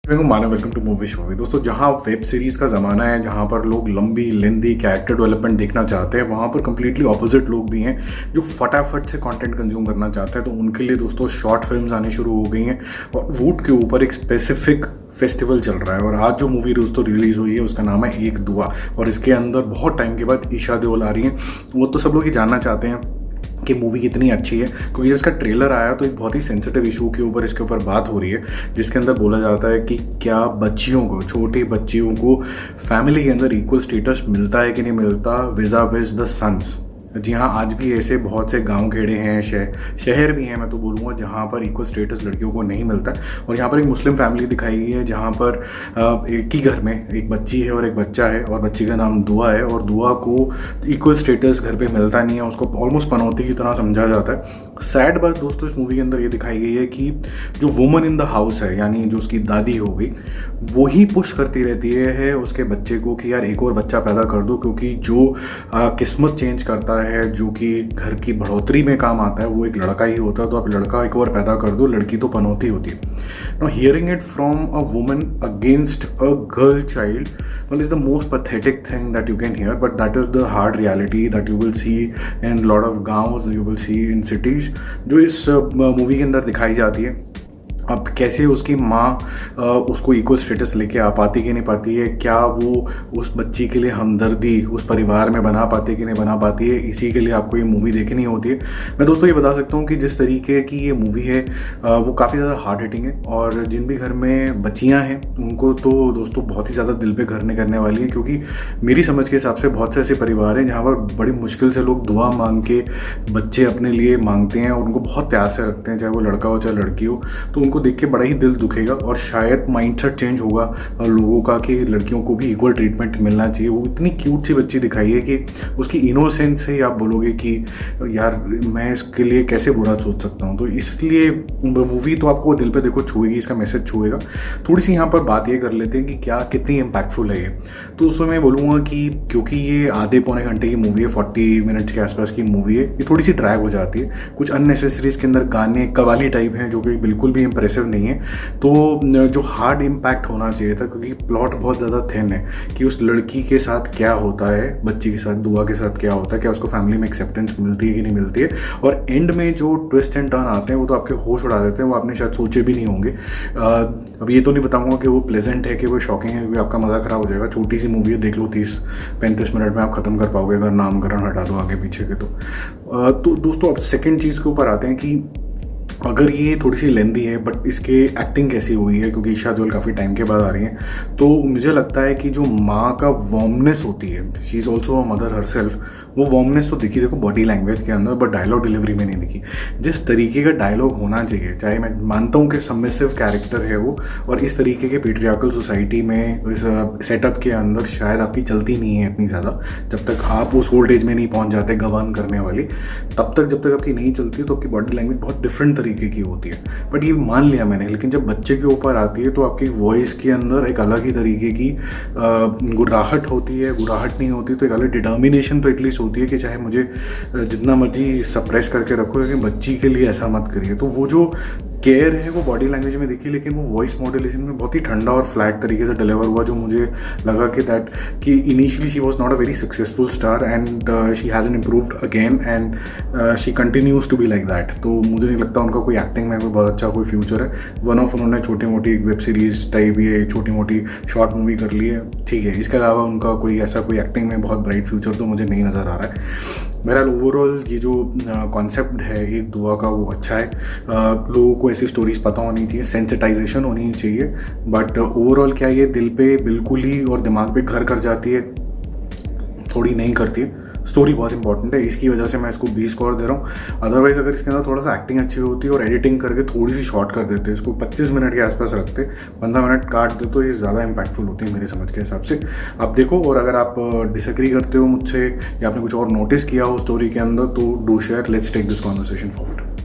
Manav welcome to movie show. दोस्तों, जहां web series का ज़माना है, जहां पर लोग लंबी लेंदी कैरेक्टर डेवलपमेंट देखना चाहते हैं, वहां पर कंप्लीटली ऑपोजिट लोग भी हैं जो फटाफट से कंटेंट कंज्यूम करना चाहते हैं। तो उनके लिए दोस्तों शॉर्ट फिल्म्स आनी शुरू हो गई हैं और वूट के ऊपर एक स्पेसिफिक फेस्टिवल चल रहा है। और आज जो मूवी दोस्तों रिलीज़ हुई है उसका नाम है एक दुआ, और इसके अंदर बहुत टाइम के बाद ईशा देओल आ रही हैं। वो तो सब लोग ही जानना चाहते हैं कि मूवी कितनी अच्छी है, क्योंकि जब इसका ट्रेलर आया तो एक बहुत ही सेंसिटिव इशू के ऊपर इसके ऊपर बात हो रही है, जिसके अंदर बोला जाता है कि क्या बच्चियों को, छोटी बच्चियों को फैमिली के अंदर इक्वल स्टेटस मिलता है कि नहीं मिलता विज़ा विज़ द सन्स। जी हाँ, आज भी ऐसे बहुत से गांव खेड़े हैं, शहर भी हैं, मैं तो बोलूँगा, जहाँ पर इक्वल स्टेटस लड़कियों को नहीं मिलता। और यहाँ पर एक मुस्लिम फैमिली दिखाई गई है जहाँ पर एक ही घर में एक बच्ची है और एक बच्चा है, और बच्ची का नाम दुआ है, और दुआ को इक्वल स्टेटस घर पे मिलता नहीं है, उसको ऑलमोस्ट पनौती की तरह समझा जाता है। सैड बात दोस्तों इस मूवी के अंदर ये दिखाई गई है कि जो वुमन इन द हाउस है, यानी जो उसकी दादी हो गई, वही पुश करती रहती है उसके बच्चे को कि यार एक और बच्चा पैदा कर दो, क्योंकि जो किस्मत चेंज करता है, जो कि घर की बढ़ोतरी में काम आता है, वो एक लड़का ही होता है। तो आप लड़का एक और पैदा कर दो, लड़की तो पनौती होती है। Now hearing it from a woman against a girl child well is the most pathetic thing that you can hear, but that is the hard reality that you will see in lot of गाँव, you will see in cities, जो इस movie के अंदर दिखाई जाती है। अब कैसे उसकी माँ उसको इक्वल स्टेटस लेके आ पाती कि नहीं पाती है, क्या वो उस बच्ची के लिए हमदर्दी उस परिवार में बना पाती है कि नहीं बना पाती है, इसी के लिए आपको ये मूवी देखनी होती है। मैं दोस्तों ये बता सकता हूँ कि जिस तरीके की ये मूवी है वो काफ़ी ज़्यादा हार्ड हिटिंग है, और जिन भी घर में बच्चियाँ हैं उनको तो दोस्तों बहुत ही ज़्यादा दिल पे घर नहीं करने वाली है, क्योंकि मेरी समझ के हिसाब से बहुत से ऐसे परिवार हैं जहाँ पर बड़ी मुश्किल से लोग दुआ मांग के बच्चे अपने लिए मांगते हैं और उनको बहुत प्यार से रखते हैं, चाहे वो लड़का हो चाहे लड़की हो। तो उनको देख के बड़ा ही दिल दुखेगा, और शायद माइंडसेट चेंज होगा लोगों का कि लड़कियों को भी इक्वल ट्रीटमेंट मिलना चाहिए। वो इतनी क्यूट सी बच्ची दिखाई है कि उसकी इनोसेंस से आप बोलोगे कि यार मैं इसके लिए कैसे बुरा सोच सकता हूँ। तो इसलिए मूवी तो आपको दिल पे देखो छुएगी, इसका मैसेज छुएगा। थोड़ी सी यहाँ पर बात ये कर लेते हैं कि क्या कितनी इम्पैक्टफुल है ये। तो उसमें मैं बोलूँगा कि क्योंकि ये आधे पौने घंटे की मूवी है, 40 मिनट्स के आसपास की मूवी है, ये थोड़ी सी ड्रैग हो जाती है। कुछ अननेसेसरी इसके अंदर गाने कवाली टाइप हैं जो कि बिल्कुल भी इंप्रेसिव नहीं है। तो जो हार्ड इम्पैक्ट होना चाहिए था, क्योंकि प्लॉट बहुत ज़्यादा थिन है कि उस लड़की के साथ क्या होता है, बच्ची के साथ, दुआ के साथ क्या होता है, क्या उसको फैमिली में एक्सेप्टेंस मिलती है कि नहीं मिलती है, और एंड में जो ट्विस्ट एंड टर्न आते हैं वो तो आपके होश उड़ा देते हैं, वो आपने शायद सोचे भी नहीं होंगे। अब ये तो नहीं बताऊंगा कि वो प्लेजेंट है कि वो शॉकिंग है, क्योंकि आपका मज़ा खराब हो जाएगा। छोटी सी मूवी है, देख लो 30-35 मिनट में आप ख़त्म कर पाओगे अगर नामकरण हटा दो आगे पीछे के। तो दोस्तों अब सेकेंड चीज़ के ऊपर आते हैं कि अगर ये थोड़ी सी लेंदी है बट इसके एक्टिंग कैसी हुई है, क्योंकि ईशा देओल काफ़ी टाइम के बाद आ रही हैं, तो मुझे लगता है कि जो माँ का वार्मनेस होती है, she is also a mother herself, वो वार्मनेस तो दिखी देखो बॉडी लैंग्वेज के अंदर, बट डायलॉग डिलीवरी में नहीं दिखी। जिस तरीके का डायलॉग होना चाहिए, चाहे मैं मानता हूँ कि सबमिसिव कैरेक्टर है वो, और इस तरीके के पेट्रियार्कल सोसाइटी में इस सेटअप के अंदर शायद आपकी चलती नहीं है इतनी ज़्यादा। जब तक आप उस ओल्ड एज में नहीं पहुँच जाते गवर्न करने वाली, तब तक जब तक आपकी नहीं चलती तो आपकी बॉडी लैंग्वेज बहुत डिफरेंट तरीके की होती है। बट ये मान लिया मैंने, लेकिन जब बच्चे के ऊपर आती है तो आपकी वॉइस के अंदर एक अलग ही तरीके की गुर्राहट होती है। गुर्राहट नहीं होती तो एक अलग डिटर्मिनेशन तो एटलीस्ट होती है कि चाहे मुझे जितना मर्जी सप्रेस करके रखो, लेकिन बच्ची के लिए ऐसा मत करिए। तो वो जो केयर है वो बॉडी लैंग्वेज में दिखी, लेकिन वो वॉइस मॉड्यूलेशन में बहुत ही ठंडा और फ्लैट तरीके से डिलीवर हुआ, जो मुझे लगा कि initially she was not a very successful star and she hasn't improved again and she continues to be like that. तो मुझे नहीं लगता उनका कोई एक्टिंग में कोई बहुत अच्छा कोई फ्यूचर है। वन ऑफ उन्होंने छोटी मोटी वेब सीरीज टाइप ये छोटी मोटी शॉर्ट मूवी कर ली है, ठीक है, इसके अलावा उनका कोई ऐसा कोई एक्टिंग में बहुत ब्राइट फ्यूचर तो मुझे नहीं नज़र आ रहा है। बहरहाल ओवरऑल ये जो कॉन्सेप्ट है एक दुआ का वो अच्छा है। लोगों को ऐसी स्टोरीज पता होनी चाहिए, सेंसिटाइजेशन होनी चाहिए, बट ओवरऑल क्या ये दिल पे बिल्कुल ही और दिमाग पे घर कर जाती है, थोड़ी नहीं करती है। स्टोरी बहुत इंपॉर्टेंट है, इसकी वजह से मैं इसको 20 स्कोर दे रहा हूँ। अदरवाइज अगर इसके अंदर थोड़ा सा एक्टिंग अच्छी होती और एडिटिंग करके थोड़ी सी शॉर्ट कर देते, इसको 25 मिनट के आसपास रखते, 15 मिनट काट दे, तो ये ज़्यादा इंपैक्टफुल होती है मेरी समझ के हिसाब से। आप देखो, और अगर आप डिसएग्री करते हो मुझसे या आपने कुछ और नोटिस किया हो स्टोरी के अंदर, तो do share, let's take this conversation forward.